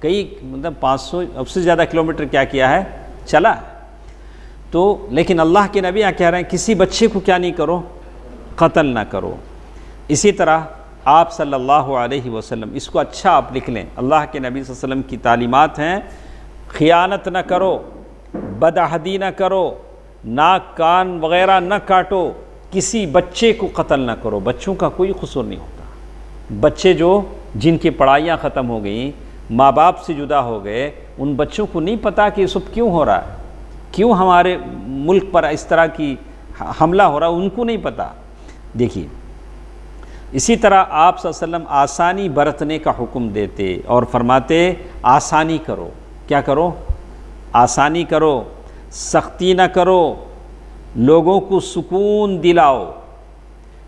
مطلب 500 اب سے زیادہ کلومیٹر کیا ہے چلا ہے. تو لیکن اللہ کے نبی کہہ رہے ہیں کسی بچے کو کیا نہیں کرو؟ قتل نہ کرو. اسی طرح آپ صلی اللہ علیہ وسلم، اس کو اچھا آپ لکھ لیں، اللہ کے نبی صلی اللہ علیہ وسلم کی تعلیمات ہیں، خیانت نہ کرو، بدعہدی نہ کرو، ناک کان وغیرہ نہ کاٹو، کسی بچے کو قتل نہ کرو. بچوں کا کوئی قصور نہیں ہوتا. بچے جن کی پڑھائیاں ختم ہو گئیں، ماں باپ سے جدا ہو گئے، ان بچوں کو نہیں پتہ کہ یہ سب کیوں ہو رہا ہے، کیوں ہمارے ملک پر اس طرح کی حملہ ہو رہا ہے، ان کو نہیں پتہ. دیکھیے اسی طرح آپ صلی اللہ علیہ وسلم آسانی برتنے کا حکم دیتے اور فرماتے آسانی کرو. کیا کرو؟ آسانی کرو، سختی نہ کرو، لوگوں کو سکون دلاؤ،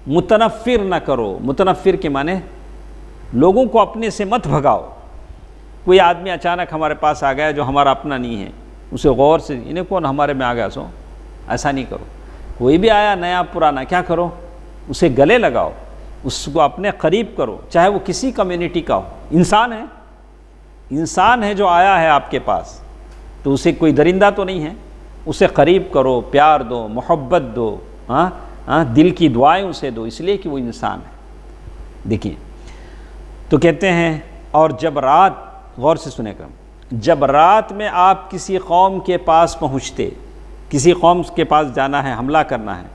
متنفر نہ کرو. متنفر کے معنی لوگوں کو اپنے سے مت بھگاؤ. کوئی آدمی اچانک ہمارے پاس آ گیا جو ہمارا اپنا نہیں ہے، اسے غور سے انہیں کون ہمارے میں آ گیا سو، ایسا نہیں کرو. کوئی بھی آیا نیا پرانا، کیا کرو؟ اسے گلے لگاؤ، اس کو اپنے قریب کرو، چاہے وہ کسی کمیونٹی کا ہو. انسان ہے جو آیا ہے آپ کے پاس، تو اسے کوئی درندہ تو نہیں ہے. اسے قریب کرو، پیار دو، محبت دو، دل کی دعائیں اسے دو، اس لیے کہ وہ انسان ہے. دیکھیے تو کہتے ہیں اور جب رات، غور سے سنے گا، جب رات میں آپ کسی قوم کے پاس پہنچتے، کسی قوم کے پاس جانا ہے، حملہ کرنا ہے،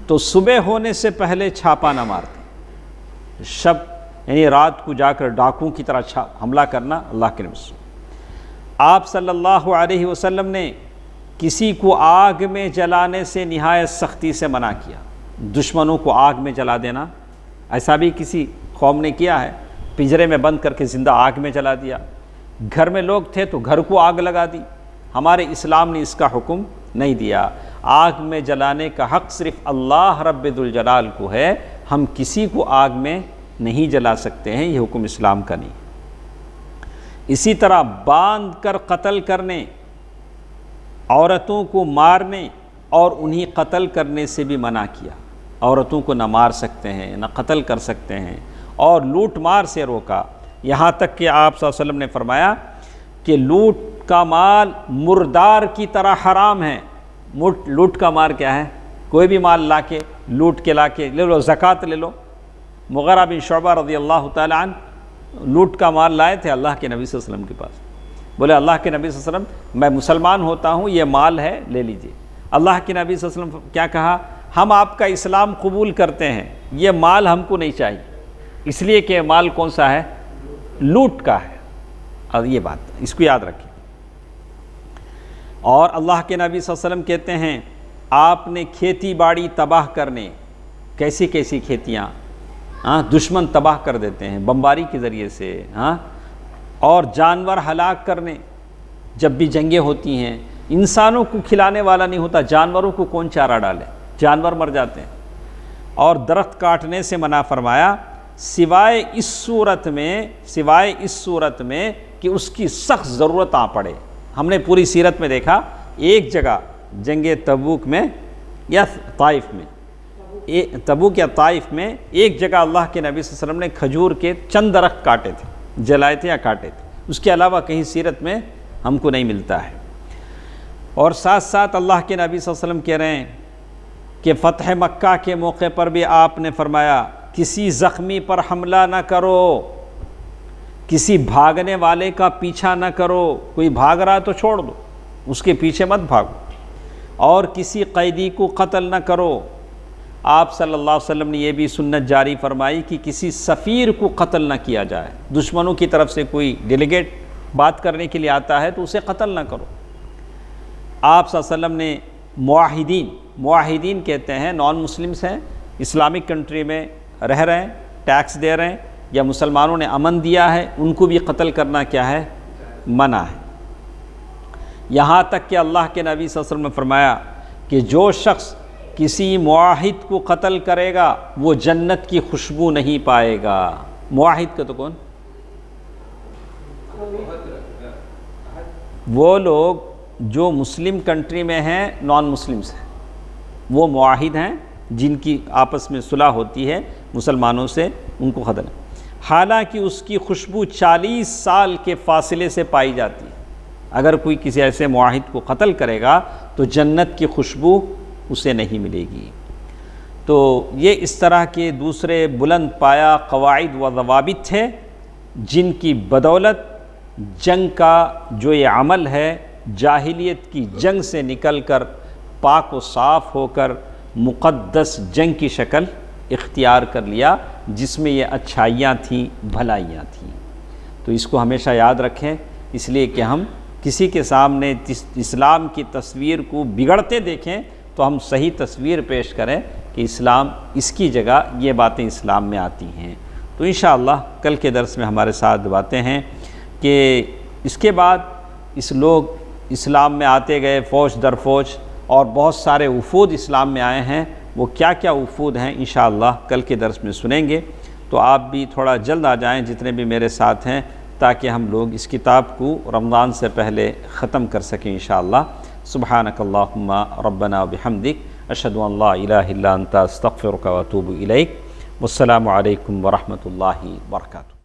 تو صبح ہونے سے پہلے چھاپا نہ مارتے. شب یعنی رات کو جا کر ڈاکوں کی طرح حملہ کرنا اللہ کے نبی. آپ صلی اللہ علیہ وسلم نے کسی کو آگ میں جلانے سے نہایت سختی سے منع کیا. دشمنوں کو آگ میں جلا دینا، ایسا بھی کسی قوم نے کیا ہے، پنجرے میں بند کر کے زندہ آگ میں جلا دیا. گھر میں لوگ تھے تو گھر کو آگ لگا دی. ہمارے اسلام نے اس کا حکم نہیں دیا. آگ میں جلانے کا حق صرف اللہ رب ذوالجلال کو ہے، ہم کسی کو آگ میں نہیں جلا سکتے ہیں، یہ حکم اسلام کا نہیں. اسی طرح باندھ کر قتل کرنے، عورتوں کو مارنے اور انہیں قتل کرنے سے بھی منع کیا. عورتوں کو نہ مار سکتے ہیں نہ قتل کر سکتے ہیں، اور لوٹ مار سے روکا. یہاں تک کہ آپ صلی اللہ علیہ وسلم نے فرمایا کہ لوٹ کا مال مردار کی طرح حرام ہے. لوٹ کا مال کیا ہے؟ کوئی بھی مال لا کے لوٹ کے لا کے لے لو، زکوٰۃ لے لو. مغیرہ بن شعبہ رضی اللہ تعالیٰ عنہ لوٹ کا مال لائے تھے اللہ کے نبی صلی اللہ علیہ وسلم کے پاس. بولے اللہ کے نبی صلی اللہ علیہ وسلم میں مسلمان ہوتا ہوں، یہ مال ہے لے لیجئے. اللہ کے نبی صلی اللہ علیہ وسلم کیا کہا؟ ہم آپ کا اسلام قبول کرتے ہیں، یہ مال ہم کو نہیں چاہیے، اس لیے کہ مال کون سا ہے؟ لوٹ کا ہے. اور یہ بات اس کو یاد رکھیں. اور اللہ کے نبی صلی اللہ علیہ وسلم کہتے ہیں آپ نے کھیتی باڑی تباہ کرنے، کیسی کیسی کھیتیاں دشمن تباہ کر دیتے ہیں بمباری کے ذریعے سے، اور جانور ہلاک کرنے. جب بھی جنگیں ہوتی ہیں انسانوں کو کھلانے والا نہیں ہوتا، جانوروں کو کون چارہ ڈالے، جانور مر جاتے ہیں. اور درخت کاٹنے سے منع فرمایا، سوائے اس صورت میں کہ اس کی سخت ضرورت آ پڑے. ہم نے پوری سیرت میں دیکھا، ایک جگہ جنگ تبوک میں یا طائف میں، تبوک یا طائف میں ایک جگہ اللہ کے نبی صلی اللہ علیہ وسلم نے کھجور کے چند درخت کاٹے تھے، جلائے تھے یا کاٹے تھے. اس کے علاوہ کہیں سیرت میں ہم کو نہیں ملتا ہے. اور ساتھ ساتھ اللہ کے نبی صلی اللہ علیہ وسلم کہہ رہے ہیں کہ فتح مکہ کے موقع پر بھی آپ نے فرمایا کسی زخمی پر حملہ نہ کرو، کسی بھاگنے والے کا پیچھا نہ کرو. کوئی بھاگ رہا تو چھوڑ دو، اس کے پیچھے مت بھاگو. اور کسی قیدی کو قتل نہ کرو. آپ صلی اللہ علیہ وسلم نے یہ بھی سنت جاری فرمائی کہ کسی سفیر کو قتل نہ کیا جائے. دشمنوں کی طرف سے کوئی ڈیلیگیٹ بات کرنے کے لیے آتا ہے تو اسے قتل نہ کرو. آپ صلی اللہ علیہ وسلم نے معاہدین کہتے ہیں نان مسلمس ہیں، اسلامک کنٹری میں رہ رہے ہیں، ٹیکس دے رہے ہیں، یا مسلمانوں نے امن دیا ہے، ان کو بھی قتل کرنا کیا ہے؟ منع ہے. یہاں تک کہ اللہ کے نبی صلی اللہ علیہ وسلم نے فرمایا کہ جو شخص کسی معاہد کو قتل کرے گا وہ جنت کی خوشبو نہیں پائے گا۔ معاہد کا تو کون؟ وہ لوگ جو مسلم کنٹری میں ہیں، نان مسلمس ہیں، وہ معاہد ہیں جن کی آپس میں صلح ہوتی ہے مسلمانوں سے، ان کو قتل، حالانکہ اس کی خوشبو 40 سال کے فاصلے سے پائی جاتی ہے۔ اگر کوئی کسی ایسے معاہد کو قتل کرے گا تو جنت کی خوشبو اسے نہیں ملے گی۔ تو یہ اس طرح کے دوسرے بلند پایہ قواعد و ضوابط تھے جن کی بدولت جنگ کا جو یہ عمل ہے، جاہلیت کی جنگ سے نکل کر پاک و صاف ہو کر مقدس جنگ کی شکل اختیار کر لیا، جس میں یہ اچھائیاں تھیں، بھلائیاں تھیں۔ تو اس کو ہمیشہ یاد رکھیں، اس لیے کہ ہم کسی کے سامنے اسلام کی تصویر کو بگڑتے دیکھیں تو ہم صحیح تصویر پیش کریں کہ اسلام، اس کی جگہ یہ باتیں اسلام میں آتی ہیں۔ تو انشاءاللہ کل کے درس میں ہمارے ساتھ باتیں ہیں کہ اس کے بعد اس لوگ اسلام میں آتے گئے فوج در فوج، اور بہت سارے وفود اسلام میں آئے ہیں، وہ کیا کیا وفود ہیں انشاءاللہ کل کے درس میں سنیں گے۔ تو آپ بھی تھوڑا جلد آ جائیں جتنے بھی میرے ساتھ ہیں، تاکہ ہم لوگ اس کتاب کو رمضان سے پہلے ختم کر سکیں انشاءاللہ۔ سبحانک اللہم ربنا وبحمدک، اشہد ان لا الہ الا انت استغفرک واتوب الیک۔ والسلام علیکم ورحمۃ اللہ وبرکاتہ۔